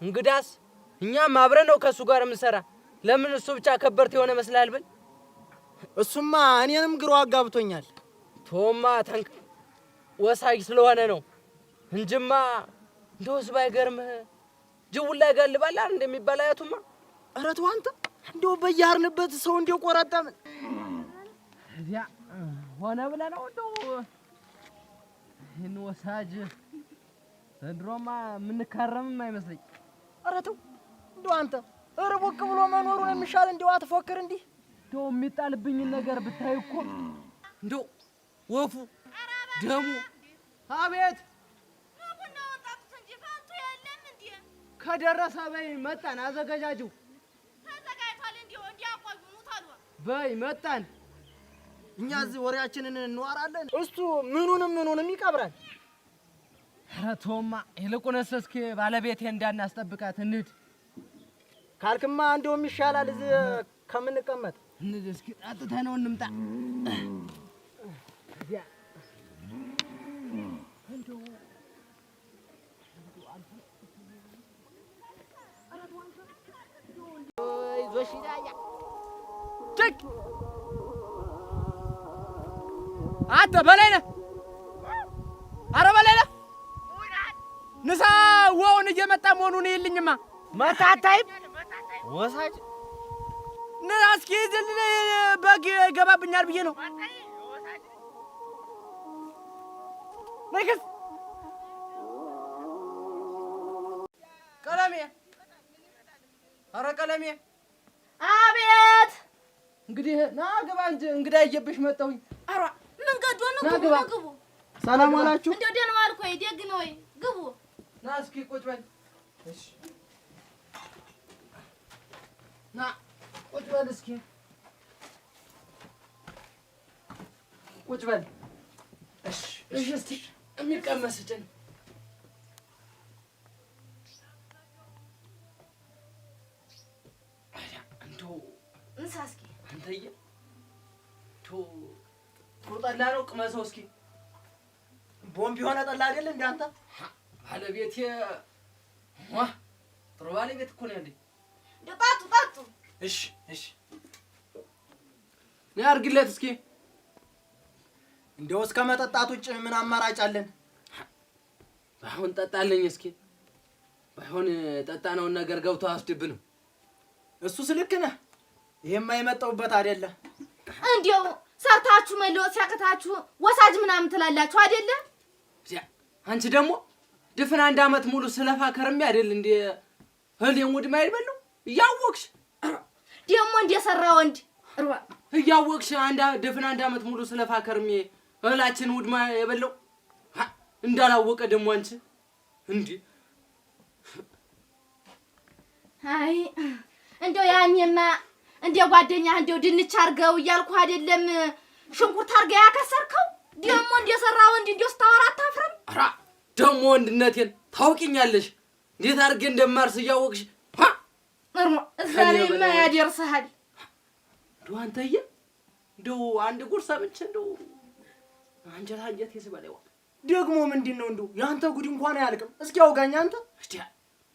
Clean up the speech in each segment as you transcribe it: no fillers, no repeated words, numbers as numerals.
እንግዳስ እኛም አብረን ነው ከሱ ጋር የምንሰራ። ለምን እሱ ብቻ ከበርት የሆነ መስላል ብል? እሱማ እኔንም ግሮ አጋብቶኛል። ቶማ ተንክ ወሳጅ ስለሆነ ነው እንጅማ እንደውስ ባይገርምህ ጅቡን ላይ ጋልባላ እንደሚባል አያቱማ። ኧረ ተው አንተ እንደው በያርንበት ሰው እንደው ቆረጠምን ያ ሆነ ብለህ ነው እንደው ወሳጅ ዘንድሮማ የምንካረምም አይመስለኝ። ኧረ ተው እንደው አንተ ርቦቅ ብሎ መኖሩ ነው የሚሻል። እንደው አትፎክር እንዲህ እንደው የሚጣልብኝን ነገር ብታይ እኮ እንደው ወፉ ደሙ አቤት ቡና ወጣት እንጂ ፋንቱ የለም እንዴ? ከደረሰ በይ መጣን። አዘጋጃጁ ተዘጋጅቷል። እንዲያቆዩ ሙታሉ በይ መጣን። እኛ እዚህ ወሬያችንን እንዋራለን፣ እሱ ምኑንም ይቀብራል። ኧረ ተውማ ይልቁንስ እስኪ ባለቤቴ እንዳናስጠብቃት እንሂድ ካልክማ እንደውም ይሻላል እዚህ ከምንቀመጥ። እንሂድ እስኪ ጠጥተነው እንምጣ። አንተ በላይ ነህ። ኧረ በላይ ነህ። ንሳ ወውን እየመጣ መሆኑን ይልኝማ መታታይም ወሳጅ ንሳ እስኪ ዝል በግ ይገባብኛል ብዬ ነው። ነይክስ ቀለሜ። ኧረ ቀለሜ። አቤት። እንግዲህ ና ግባ እንጂ እንግዳ እየብሽ መጣሁኝ። ኧረ ምን ገዶ ነው? ግቡ። ሰላም ዋላችሁ? እንደው ደህና ዋልኩ ወይ? ደግ ነው ወይ? ግቡ። ና እስኪ ቁጭ በል። እሺ ና ቁጭ በል እስኪ ቁጭ በል። እሺ እስቲ የሚቀመስ ስጭኝ። እንሳ እስኪ አንተዬ ጥሩ ጠላ ነው፣ ቅመሰው እስኪ። ቦምብ የሆነ ጠላ አይደል እንደ አንተ? ባለቤቴ ጥሩ ባለቤት እኮ ነው ያለኝ። እንደው ጠጡ። እሺ ነይ አድርጊለት እስኪ። እንደው እስከ መጠጣት ውጭ ምን አማራጭ አለን? ባይሆን ጠጣልኝ እስኪ። ባይሆን ጠጣነውን ነገር ገብቶ አስድብንም። እሱስ ልክ ነህ። ይሄማ የመጣሁበት አይደለ። እንደው ሰርታችሁ መለወጥ ሲያቅታችሁ ወሳጅ ምናምን ትላላችሁ አይደለ? አንቺ ደግሞ ድፍን 1 ዓመት ሙሉ ስለፋ ከርሜ አይደል እንደ ህሊም ውድማ አይበለው እያወቅሽ ደግሞ እንደሰራ ወንድ እያወቅሽ ድፍን 1 ዓመት ሙሉ ስለፋ ከርሜ እህላችን ውድማ የበለው እንዳላወቀ ደግሞ አንቺ እንዴ! አይ እንደው ያኔማ እንደ ጓደኛ እንደው ድንች አርገው እያልኩ አይደለም ሽንኩርት አርገ ያከሰርከው። ደግሞ እንደሰራ ወንድ እንደው ስታወራ አታፍርም? ኧረ ደግሞ ወንድነቴን ታውቂኛለሽ። እንዴት አርገ እንደማርስ እያወቅሽ እዛኔማ ያደርስሃል። እንደው አንተዬ እንደው አንድ ጉር ሰምቼ እንደው አንጀት ይስበለው። ደግሞ ምንድነው እንደው ያንተ ጉድ እንኳን አያልቅም። እስኪ አውጋኝ አንተ።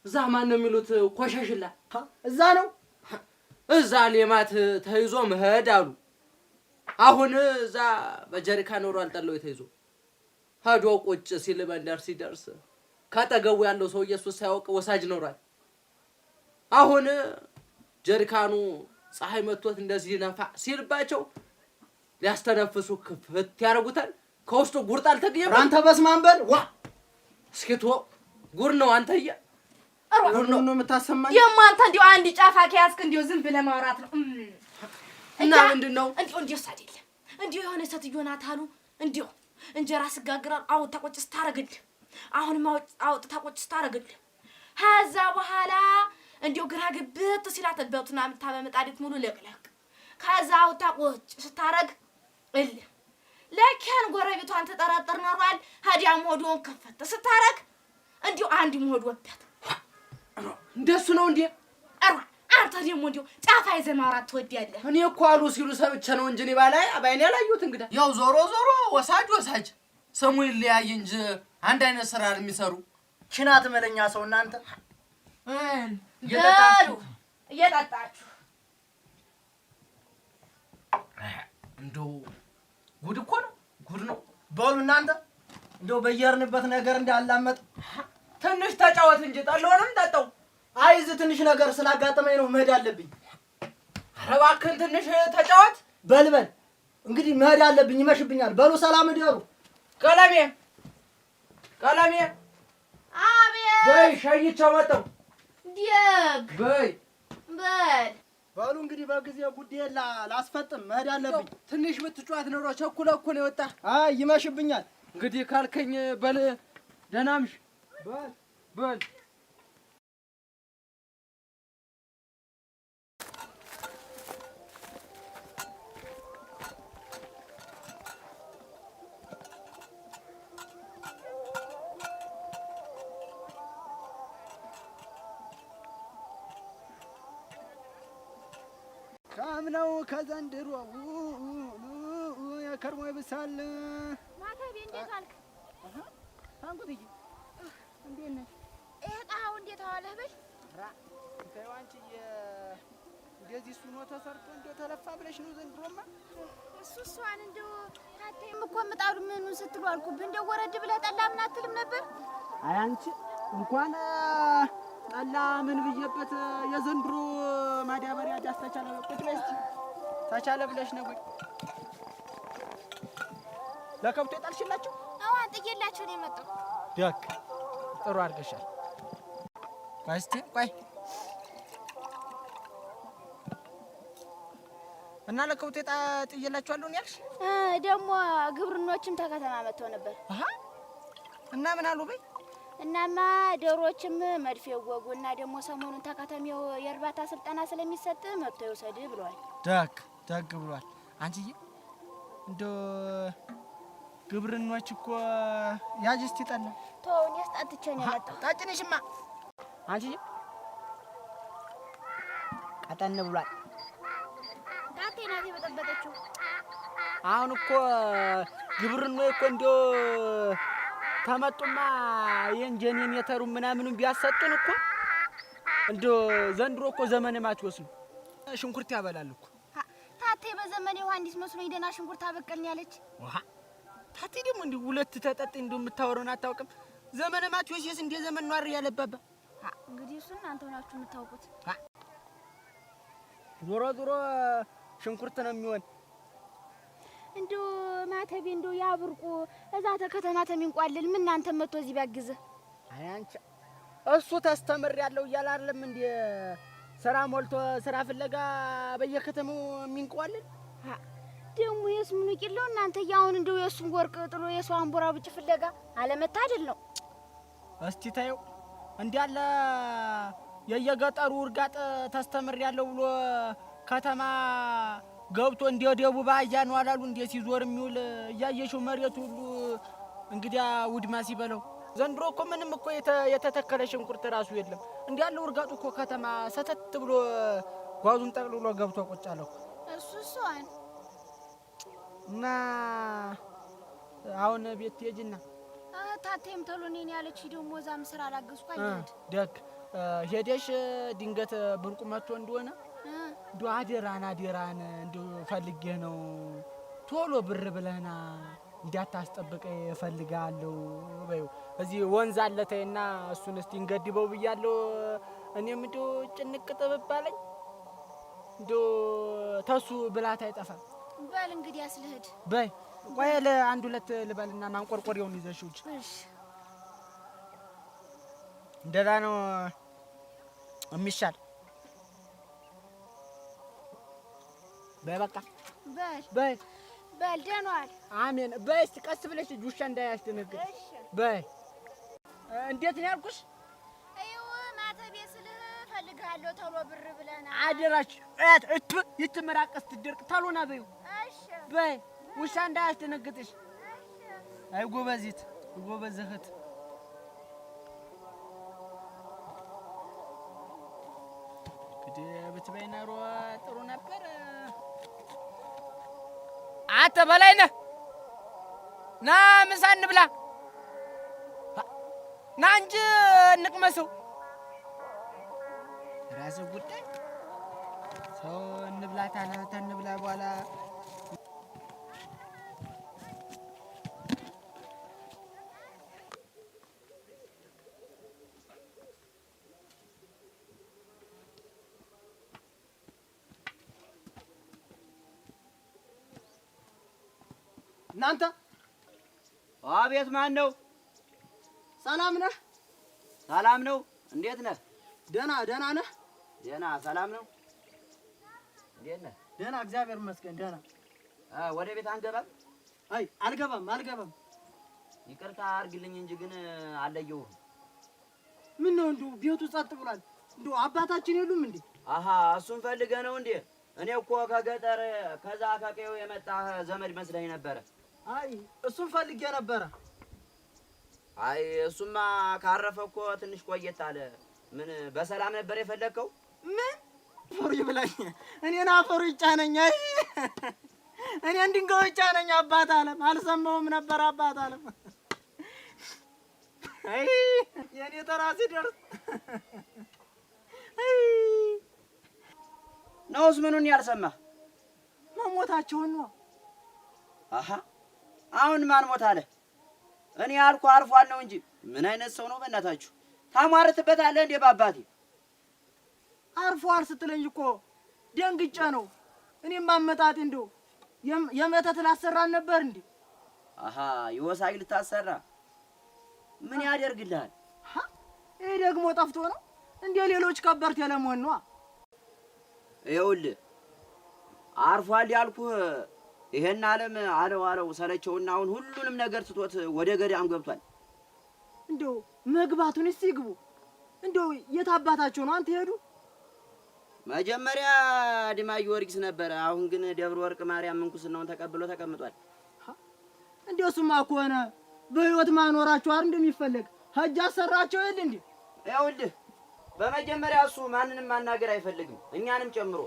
እዛ ማን ነው የሚሉት? ኮሸሽላ እዛ ነው። እዛ ሌማት ተይዞ መሄድ አሉ። አሁን እዛ በጀሪካ ኖሮ አልጠለው ተይዞ ሄዶ ቁጭ ሲል መንደር ሲደርስ ካጠገቡ ያለው ሰው ኢየሱስ ሳያውቅ ወሳጅ ኖሯል። አሁን ጀሪካኑ ፀሐይ መጥቶት እንደዚህ ነፋ ሲልባቸው ሊያስተነፍሱ ክፍት ያደርጉታል። ከውስጡ ጉርጥ አልተገኘም። አንተ በስማን በል ዋ እስኪቶ ጉር ነው አንተዬ። ጉር ነው የምታሰማኝ። ደግሞ አንተ እንደው አንድ ጫፋ ከያዝክ እንደው ዝም ብለህ ማውራት ነው እና ምንድነው? እንደውስ አይደለም እንደው የሆነ ሴትዮ ናት አሉ እንደው እንጀራ ስጋግራል አውጥታ ቁጭ ስታረግልህ፣ አሁንም አውጥታ ቁጭ ስታረግልህ፣ ከዛ በኋላ እንደው ግራ ግብት ሲላት በቱና የምታበመጣዲት ሙሉ ለቅለቅ፣ ከዛ አውጥታ ቁጭ ስታረግ ለኪያን ጎረቤቷን ተጠራጠር ኖሯል። ሀዲያም ሆዶን ከፈተ ስታረግ እንደው አንድ ሞድ ወጣት እንደሱ ነው እንዴ? አንተ ደግሞ እንደው ጫፋ ይዘህ ማውራት ትወዳለህ? እኔ እኮ አሉ ሲሉ ሰምቼ ነው እንጂ እኔ ባይኔ ያላየሁት። እንግዳ ያው ዞሮ ወሳጅ ስሙ ይለያይ እንጂ አንድ አይነት ስራ የሚሰሩ ሽናት መለኛ ሰው እናንተ እየጠጣችሁ እንደው ጉድ እኮ ነው፣ ጉድ ነው። በሉ እናንተ እንደው በየርንበት ነገር እንዳላመጥ ትንሽ ተጫወት እንጂ ጠላውንም ጠጣው። አይዝ ትንሽ ነገር ስላጋጠመኝ ነው መሄድ አለብኝ። ኧረ እባክህን ትንሽ ተጫወት። በልበል እንግዲህ መሄድ አለብኝ፣ ይመሽብኛል። በሉ ሰላም እደሩ። ቀለሜ አቤት በይ ሸይቼው መጣሁ። ደግ በይ በሉ እንግዲህ በጊዜ ጉዳይ ላስፈጥም መሄድ አለብኝ። ትንሽ ብትጫወት ኖሮ ቸኩለህ እኮ ነው የወጣህ። አይ ይመሽብኛል። እንግዲህ ካልከኝ በል ደህና ምሽ። በል ካምነው ከዘንድሮ የከርሞ ይብሳል። ማተቤ እንዴት አልክ? አንጉትዬ እንዴት ነሽ? ይሄ ጣሃው እንዴት አዋለህ? በል ተይው አንቺዬ፣ እንደዚህ እሱ ነው ተሰርቶ እንደው ተለፋ ብለሽ ነው ዘንድሮማ። እሷን እንደው ታተይም እኮ ምጣዱ ምኑን ስትሉ አልኩብህ። እንደው ወረድ ብለህ ጠላ ምን አትልም ነበር? አይ አንቺ እንኳን ጠላ ምን ብዬበት የዘንድሮ ማዳበሪያ ዳስ ተቻለ ቁጭ በይ እስኪ ተቻለ ብለሽ ነው ወይ ለከብቶ የጣልሽላችሁ? አዎ አንጥዬላችሁ ነው የመጣው። ደግ ጥሩ አድርገሻል። ቆይ እስኪ ቆይ እና ለከብቶ ጥዬላችኋለሁ ነው ያልሽ? ደግሞ ግብርኖችም ተከተማ መጥተው ነበር። እና ምን አሉ በይ? እናማ ዶሮዎችም መድፌ ወጉ እና ደግሞ ሰሞኑን ተከተሜው የእርባታ ስልጠና ስለሚሰጥ መጥቶ ይውሰድ ብሏል። ደግ ብሏል። አንቺዬ እንደው ግብርኖች እኮ ያጅ እስቲ ጠላ ተውኝ ያስጣትቼ ነው የመጣው። ታጭንሽማ አንቺዬ ቀጠን ብሏል። ታቴ ናት የበጠበጠችው። አሁን እኮ ግብርኖች እኮ እንደው ተመጡማ የእንጀኔን የተሩ ምናምኑን ቢያሰጡን እኮ እንደው ዘንድሮ እኮ ዘመነ ማቴዎስ ነው። ሽንኩርት ያበላል እኮ ታቴ በዘመነ ዮሐንስ መስሎኝ ደህና ሽንኩርት አበቀልን ያለች። ታቴ ደግሞ እንዲህ ሁለት ተጠጥ እንደው የምታወራውን አታውቅም። ዘመነ ማቴዎስ እንደ ዘመን ነው አይደል ያለባባ። እንግዲህ እሱን እናንተ ሆናችሁ የምታውቁት። ዞሮ ሽንኩርት ነው የሚሆን። እንደው ማተቤ እንደው ያብርቁ እዛ ተከተማ ተሚንቋልል ምን እናንተ መጥቶ እዚህ ቢያግዘ። አይ አንቺ እሱ ተስተምር ያለው እያለ አይደለም እንደ ስራ ሞልቶ ስራ ፍለጋ በየከተማው የሚንቋልል። ደግሞ የስሙን ቂለው እናንተ ያውን እንደው የሱን ወርቅ ጥሩ የሷን አንቦራ ብጭ ፍለጋ አለመታደል ነው። እስቲ ታየው እንዲያለ የየገጠሩ እርጋጥ ተስተምር ያለው ብሎ ከተማ ገብቶ እንደ ደቡብ አያ ነው አላሉ እንደ ሲዞር የሚውል እያየሽው መሬት ሁሉ እንግዲያ ውድማ ሲበለው። ዘንድሮ እኮ ምንም እኮ የተተከለ ሽንኩርት ራሱ የለም። እንዲያለው እርጋጡ እኮ ከተማ ሰተት ብሎ ጓዙን ጠቅልሎ ገብቶ ቁጭ አለው። እሱን እና አሁን ቤት ሄጅና ታቴም ተሎ እኔን ያለች ደግሞ እዛም ስራ አላገዝኩ አይደል? ደግ ሄደሽ ድንገት ብርቁ መጥቶ እንደሆነ እንደው አደራን እንደው ፈልጌ ነው ቶሎ ብር ብለህና እንዳታስጠብቀኝ እፈልጋለሁ በይው። እዚህ ወንዝ አለተይና እሱን እስቲ እንገድበው ብያለሁ። እኔም እንደው ጭንቅ ጥብብ አለኝ። እንደው ተሱ ብላት አይጠፋም። በል እንግዲህ አስልህድ በይ። ቆይ ለአንድ ሁለት ልበልና ማንቆርቆሪያውን ይዘሽው እንጂ። እሺ እንደዛ ነው የሚሻል። በይ በቃ በይ ደህና ዋል። አሜን። በይ እስቲ ቀስ ብለሽ ውሻ እንዳያስደነግጥ። በይ እንዴት ነው ያልኩሽ? አይው ማተቤ ስልህ እፈልግሃለሁ ቶሎ ብር ብለና አደራች ይትመራቀስ ትደርቅ ታሎና በይው። እሺ በይ ውሻ እንዳያስደነግጥሽ። አይ ጎበዚት ጎበዝ እህት። እንግዲህ ብትበይ ኖሮ ጥሩ ነበር። አንተ በላይነህ ና ምሳ እንብላ። ና እንጂ እንቅመሰው። ራስ ጉዳይ ሰው እንብላ ታለ ተንብላ በኋላ እናንተ አቤት ማን ነው? ሰላም ነህ? ሰላም ነው። እንዴት ነህ? ደህና ነህ? ደህና ሰላም ነው። እንዴት ነህ? ደህና እግዚአብሔር ይመስገን ደህና። ወደ ቤት አንገባም? አይ አልገባም። ይቅርታ አድርግልኝ እንጂ ግን አለየሁም። ምን ነው እንደው ቤቱ ጸጥ ብሏል። እንደው አባታችን የሉም እንዴ? አሃ እሱን ፈልገህ ነው እንዴ? እኔ እኮ ከገጠር ከዛ ከቀዬው የመጣህ ዘመድ መስለኝ ነበረ። አይ እሱን ፈልጌ ነበረ። አይ እሱማ ካረፈ እኮ ትንሽ ቆየት አለ። ምን በሰላም ነበር የፈለግከው? ምን አፈሩ ይብላኝ። እኔን አፈሩ ይጫነኝ። አይ እኔን ድንጋዩ ይጫነኝ። አባት አለም አልሰማሁም ነበር። አባት አለም አይ የኔ ተራ ሲደርስ አይ ነውስ ምኑን ያልሰማህ? መሞታቸውን ነው። አሃ አሁን ማን ሞት አለ? እኔ ያልኩህ አርፏል ነው እንጂ ምን አይነት ሰው ነው በእናታችሁ? ታሟርትበታለህ እንዴ በአባቴ? አርፏል ስትለኝ እኮ ደንግጬ ነው። እኔም አመጣጤ እንደው የመተት ላሰራን ነበር እንዴ? አሃ ይወሳይ ልታሰራ ምን ያደርግልሃል? ይሄ ደግሞ ጠፍቶ ነው እንዴ? ሌሎች ከበርቴ ለመሆን ነው። ይኸውልህ አርፏል ያልኩህ ይሄን ዓለም አለው ሰለቸውና አሁን ሁሉንም ነገር ትቶት ወደ ገዳም ገብቷል። እንደው መግባቱን እስቲ ይግቡ። እንደው የት አባታቸው ነው አንተ ሄዱ? መጀመሪያ ዲማ ጊዮርጊስ ነበረ። አሁን ግን ደብረ ወርቅ ማርያም ምንኩስናውን ተቀብሎ ተቀምጧል። እንደው እሱማ ከሆነ በህይወት ማኖራቸው አይደል እንደሚፈልግ ሀጅ አሰራቸው ይል እንዴ? ይኸውልህ በመጀመሪያ እሱ ማንንም ማናገር አይፈልግም እኛንም ጨምሮ።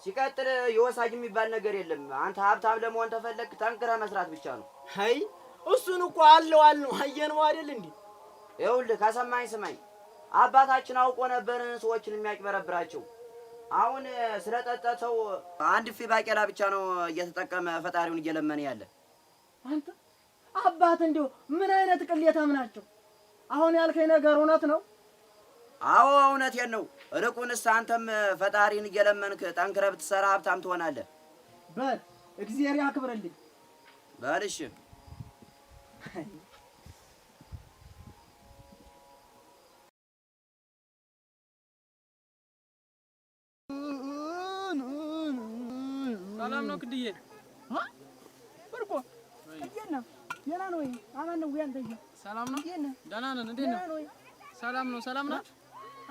ሲቀጥል የወሳጅ የሚባል ነገር የለም። አንተ ሀብታም ለመሆን ተፈለግ ጠንክረህ መስራት ብቻ ነው። አይ እሱን እኮ አለው አየነው አይደል እንዴ? ይኸውልህ ከሰማኝ ስማኝ። አባታችን አውቆ ነበር ሰዎችን የሚያጭበረብራቸው። አሁን ስለጠጠተው አንድ ፊ ባቄላ ብቻ ነው እየተጠቀመ ፈጣሪውን እየለመነ ያለ። አንተ አባት እንደው ምን አይነት ቅሌታም ናቸው? አሁን ያልከኝ ነገር እውነት ነው? አዎ እውነቴን ነው። እልቁንስ አንተም ፈጣሪን እየለመንክ ጠንክረህ ብትሰራ ሀብታም ትሆናለህ። በል እግዚአብሔር ያክብርልኝ። በል እሺ። ሰላም ነው ክድዬ? ወርቆ እንዴት ነህ? ደህና ነው ወይ? አማን ነው ወይ? አንተዬ ሰላም ነው? እንዴት ነህ? ደህና ነን። እንዴት ነው? ሰላም ነው። ሰላም ናችሁ?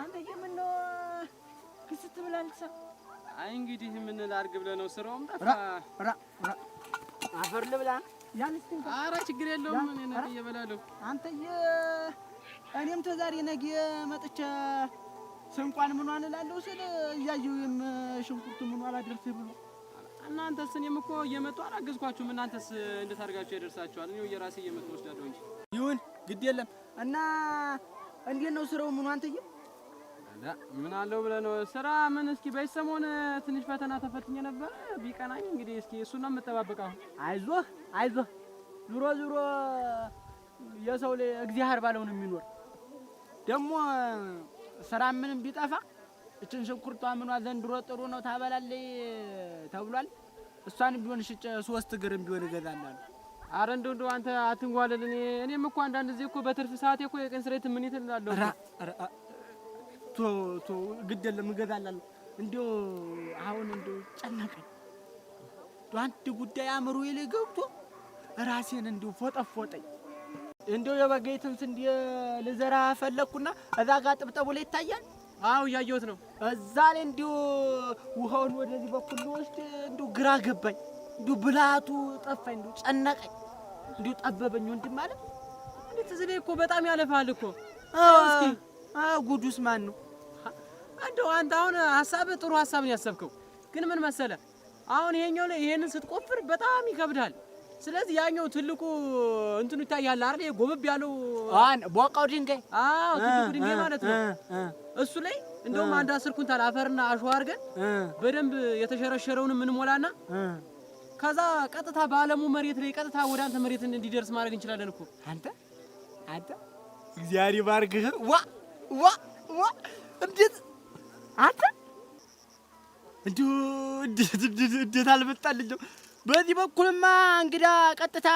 አንተዬ ምን ነው ክስት ብላለች? አይ እንግዲህ ምን ላድርግ ብለህ ነው? ስራውም ጠፋ። አፈር ልብላ ያንስ እንኳን። ኧረ ችግር የለውም። እኔ ነገ እየበላለሁ። አንተዬ እኔም ተዛሬ ነገ መጥቼ ስንቋን ምኗን እላለሁ ስል እያየሁም ሽንኩርቱ ምኗ አላደርስ ብሎ እናንተስ እኔም እኮ እየመጡ አላገዝኳችሁም። እናንተስ እንዴት አድርጋችሁ ያደርሳችኋል? እኔው የራሴ እየመጡ ወስዳለሁ እንጂ። ይሁን ግድ የለም። እና እንዴት ነው ስራው? ምኑ አንተዬ ምን አለው ብለህ ነው? ስራ ምን እስኪ በሰሞን ትንሽ ፈተና ተፈትኜ ነበር ቢቀናኝ። እንግዲህ እስኪ እሱን ነው የምጠባበቀው። አይዞህ ዙሮ የሰው ላይ እግዚአብሔር ባለው ነው የሚኖር። ደግሞ ስራ ምንም ቢጠፋ እችን ሽንኩርቷ ምኗ ዘንድሮ ጥሩ ነው ታበላለይ ተብሏል። እሷን ቢሆን ሽጬ 3 እግርም ቢሆን እገዛላለሁ። አረ እንደው አንተ አትንጓለል። እኔም እኮ አንዳንድ ጊዜ እኮ በትርፍ ሰዓቴ እኮ የቀን ስሬት ምን ይተላለሁ። ቶ ግድ የለም እገዛላለሁ። እንደው አሁን እንደው ጨነቀኝ። አንድ ጉዳይ አእምሮ ላይ ገብቶ ራሴን እንደው ፎጠፎጠኝ። እንደው የበገይትን ስንዴ ልዘራ ፈለኩና እዛ ጋር ጥብጠቡ ላይ ይታያል። አው ያየሁት ነው። እዛ ላይ እንደው ውሃውን ወደዚህ በኩል ወስድ እንደው ግራ ገባኝ። እንደው ብላቱ ጠፋኝ። እንደው ጨነቀኝ። እንደው ጠበበኝ። ወንድም ማለት እንዴት እዚህ ላይ እኮ በጣም ያለፋል እኮ። እስኪ ጉዱስ ማን ነው? እንደው አንተ አሁን ሐሳብ ጥሩ ሐሳብ ነው ያሰብከው። ግን ምን መሰለ አሁን ይሄኛው ላይ ይሄንን ስትቆፍር በጣም ይከብዳል። ስለዚህ ያኛው ትልቁ እንትኑ ይታያል አይደል? ጎበብ ያለው ቦቃው ድንጋይ ትልቁ ድንጋይ ማለት ነው። እሱ ላይ እንደውም አንድ 10 ኩንታል አፈርና አሸዋ አድርገን በደንብ የተሸረሸረውን ምን ሞላና ከዛ ቀጥታ በአለሙ መሬት ላይ ቀጥታ ወደ አንተ መሬት እንዲደርስ ማድረግ እንችላለን እኮ። አንተ እግዚአብሔር ይባርክህ። ዋ እንዴት አንተ እንዴት አልመጣልኝም። በዚህ በኩልማ እንግዳ ቀጥታ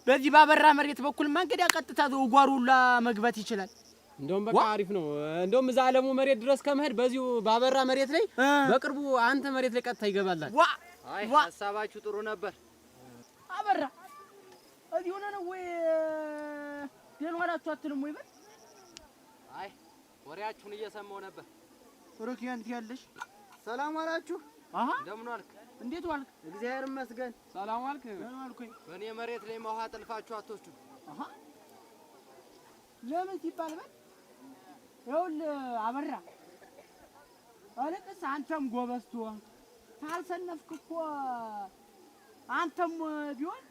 በዚህ ባበራ መሬት በኩልማ እንግዳ ቀጥታ ጓሮ ሁላ መግባት ይችላል። እንደውም በቃ አሪፍ ነው። እንደውም እዛ አለሙ መሬት ድረስ ከመሄድ በዚሁ ባበራ መሬት ላይ በቅርቡ አንተ መሬት ላይ ቀጥታ ይገባላል። አይ ሐሳባችሁ ጥሩ ነበር። አበራ እዚህ ሆነ ነው ወይ ደህና ዋላችሁ አትልም ወይ? በል አይ ወሬያችሁን እየሰማሁ ነበር። ሩክያንት ያለሽ ሰላም ዋላችሁ? እንደምን ዋልክ? እንዴት ዋልክ? እግዚአብሔር ይመስገን። ሰላም ዋልክ? ደህና ዋልኩኝ። በእኔ መሬት ላይ ውሃ ጥልፋችሁ አትወስዱ። ለምን ሲባል በል ይኸውልህ አበራ አለቅስ አንተም ጎበዝ ትሆን ካልሰነፍክ እኮ አንተም ቢሆን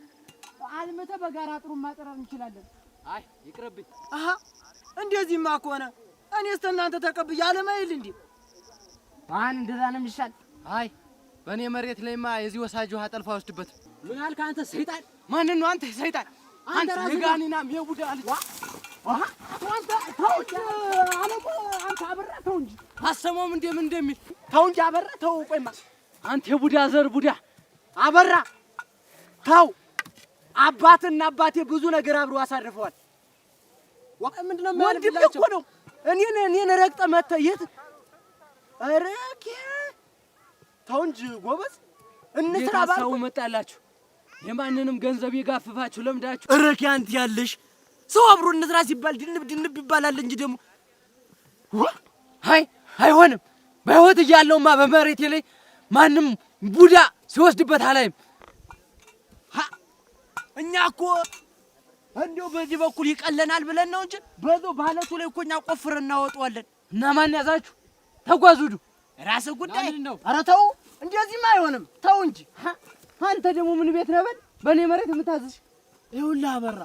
አልመተ በጋራ ጥሩ ማጠራር እንችላለን። አይ ይቅርብኝ። እንደዚህማ ከሆነ እኔስ እናንተ ተቀብዬ አለማይል እንዴ? እንደዛ ነው የሚሻል። አይ በእኔ መሬት ላይማ የዚህ ወሳጅ ውሃ ጠልፋ ወስድበት። ምን አልክ አንተ ሰይጣን? ማንን ነው አንተ ሰይጣን? አንተ ለጋኒናም የቡዳ አለ አንተ ተው እንጂ አለቆ አንተ አበራ ተው እንጂ አሰማም እንዴ ምን እንደሚል ተው እንጂ አበራ ተው። ቆይማ አንተ የቡዳ ዘር ቡዳ አበራ ተው። አባትና አባቴ ብዙ ነገር አብሮ አሳርፈዋል። ምንድነው ወንድም እኮ ነው። እኔን ረግጠህ መተህ የት አረኬ ተው እንጂ ጎበዝ እንስራ ባለው መጣላችሁ። የማንንም ገንዘብ ይጋፍፋችሁ ለምዳችሁ። እረኪ አንተ ያለሽ ሰው አብሮ እንስራ ሲባል ድንብ ይባላል እንጂ ደግሞ አይ አይሆንም። በህይወት እያለውማ በመሬቴ ላይ ማንም ቡዳ ሲወስድበት አላይም። እኛ እኮ እንደው በዚህ በኩል ይቀለናል ብለን ነው እንጂ በዛው ባለቱ ላይ እኮ እኛ ቆፍረን እናወጣዋለን። እና ማን ያዛችሁ? ተጓዙዱ ራስህ ጉዳይ ነው። ኧረ ተው እንደዚህማ አይሆንም። ተው እንጂ አንተ ደግሞ ምን ቤት ነህ በል በእኔ መሬት የምታዝሽ? ይኸውልህ አበራ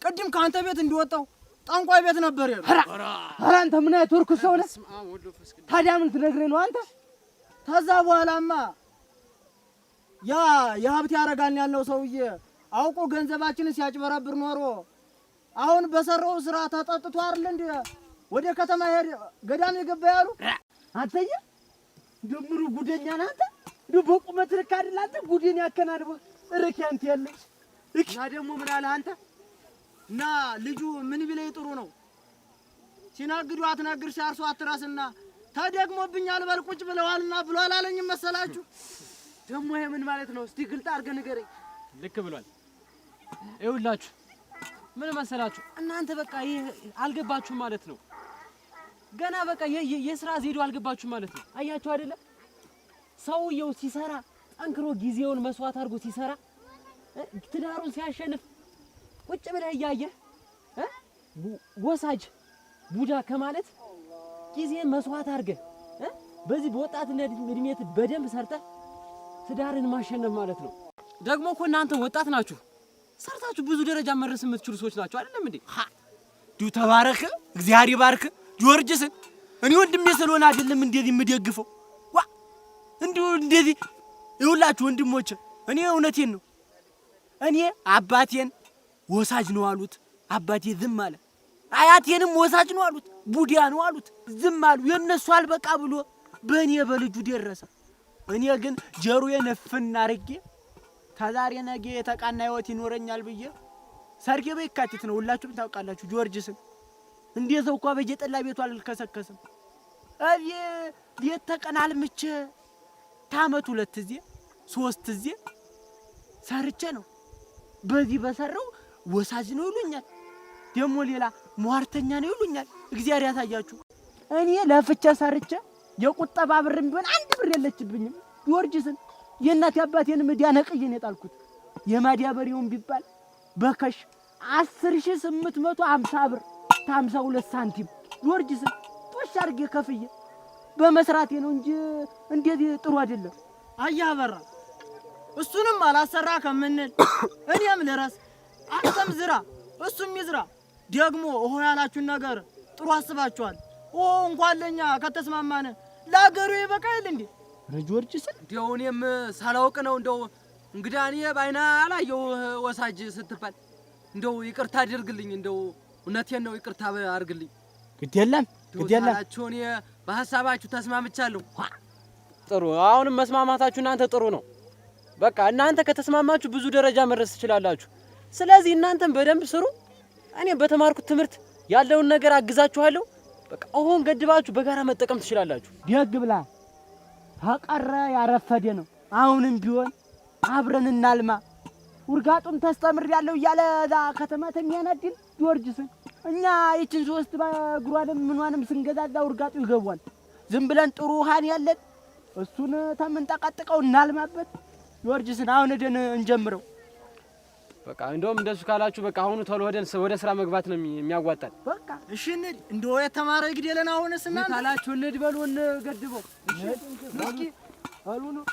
ቅድም ከአንተ ቤት እንዲወጣው ጠንቋይ ቤት ነበር ያለው። ኧረ አንተ ምን አይነት ወርኩ ሰው ነህ? ታዲያ ምን ትነግረኝ ነው አንተ? ከዛ በኋላማ ያ የሀብት ያረጋን ያለው ሰውዬ አውቆ ገንዘባችንን ሲያጭበረብር ኖሮ አሁን በሰራው ስራ ተጠጥቶ አይደል እንዴ ወደ ከተማ ሄደ ገዳም የገባ ያሉ። አንተዬ ደምሩ ጉደኛ ነህ አንተ። በቁመት ልክ አይደል አንተ ጉዴን ያከናድበው። እረኪ አንተ ያለሽ እና ደግሞ ምን አለ አንተ እና ልጁ ምን ቢለኝ ጥሩ ነው ሲናግዱ አትናግር ሲያርሱ አትራስና ተደግሞብኛል በል ቁጭ ብለዋልና ብሎ አላለኝም መሰላችሁ? ደግሞ ይሄ ምን ማለት ነው? እስቲ ግልጥ አድርገህ ንገረኝ። ልክ ብሏል። ይኸውላችሁ ምን መሰላችሁ እናንተ በቃ ይሄ አልገባችሁም ማለት ነው። ገና በቃ የስራ ዘዴው አልገባችሁም ማለት ነው። አያችሁ አይደለ? ሰውየው ሲሰራ ጠንክሮ ጊዜውን መስዋዕት አድርጎ ሲሰራ ትዳሩን ሲያሸንፍ ቁጭ ብለህ እያየህ ወሳጅ ቡዳ ከማለት ጊዜን መስዋዕት አድርገህ በዚህ በወጣትነት እድሜት በደንብ ሰርተህ ትዳርን ማሸነፍ ማለት ነው። ደግሞ እኮ እናንተ ወጣት ናችሁ፣ ሰርታችሁ ብዙ ደረጃ መድረስ የምትችሉ ሰዎች ናችሁ አይደለም እንዴ? ዱ ተባረክ እግዚአብሔር ይባርክ ጆርጅስን። እኔ ወንድሜ ስለሆነ አይደለም እንደዚህ የምደግፈው። እንደዚህ ይኸውላችሁ ወንድሞቼ፣ እኔ እውነቴን ነው። እኔ አባቴን ወሳጅ ነው አሉት፣ አባቴ ዝም አለ። አያቴንም ወሳጅ ነው አሉት፣ ቡዳ ነው አሉት፣ ዝም አሉ። የነሱ አልበቃ ብሎ በእኔ በልጁ ደረሰ። እኔ ግን ጀሮዬን እፍን አድርጌ ከዛሬ ነገ የተቃና ህይወት ይኖረኛል ብዬ ሰርጌ በየካቲት ነው ሁላችሁም ታውቃላችሁ። ጆርጅስን እንዴ ሰው እኮ በየጠላ ቤቱ አልከሰከሰም። ቤት ተቀን አልምቼ ታመት 2 ጊዜ 3 ጊዜ ሰርቼ ነው። በዚህ በሰራው ወሳጅ ነው ይሉኛል፣ ደግሞ ሌላ ሟርተኛ ነው ይሉኛል። እግዚአብሔር ያሳያችሁ። እኔ ለፍቼ ሰርቼ የቁጠባ ብርም ቢሆን 1 ብር የለችብኝም። ጆርጅስን የእናት አባቴን ምዲያ ነቅዬን የጣልኩት የማዲያበሪውን ቢባል በከሽ 10850 ብር 52 ሳንቲም ጆርጅስን ጦሽ አድርጌ ከፍዬ በመስራቴ ነው እንጂ እንዴት ጥሩ አይደለም። አያበራ እሱንም አላሰራ ከምንል እኔም ልረስ አንተም ዝራ እሱም ይዝራ። ደግሞ ኦሆ ያላችሁን ነገር ጥሩ አስባችኋል። ኦ እንኳን ለኛ ከተስማማነ ለአገሩ ይበቃል እንዴ? ጆርጅስ እንደው እኔም ሳላውቅ ነው እንደው እንግዳ እኔ ባይና አላየው ወሳጅ ስትባል እንደው ይቅርታ አድርግልኝ። እንደው እውነቴን ነው ይቅርታ አድርግልኝ። ግድ የለም አላችሁ እኔ በሐሳባችሁ ተስማምቻለሁ። ጥሩ አሁንም መስማማታችሁ እናንተ ጥሩ ነው። በቃ እናንተ ከተስማማችሁ ብዙ ደረጃ መድረስ ትችላላችሁ። ስለዚህ እናንተም በደንብ ስሩ። እኔ በተማርኩት ትምህርት ያለውን ነገር አግዛችኋለሁ። በቃ አሁን ገድባችሁ በጋራ መጠቀም ትችላላችሁ። ደግ ብላ ተቀረ ያረፈደ ነው። አሁንም ቢሆን አብረን እናልማ። ውርጋጡን ተስተምሬያለሁ እያለ እዛ ከተማ ተሚያናድን ጆርጅስን እኛ ይችን 3 በእግሯንም ምኗንም ስንገዛዛ ውርጋጡ ይገቧል። ዝም ብለን ጥሩ ውሃን ያለን እሱን ተምንጠቀጥቀው እናልማበት። ጆርጅስን አሁን ሄደን እንጀምረው። በቃ እንደውም እንደሱ ካላችሁ በቃ አሁኑ ቶሎ ሄደን ወደ ስራ መግባት ነው የሚያዋጣን። በቃ እሺ እንሂድ። እንደው የተማረ ይግደለን። አሁንስ እናንተ ካላችሁ እንሂድ በሉ እንገድበው። እሺ በሉ ነው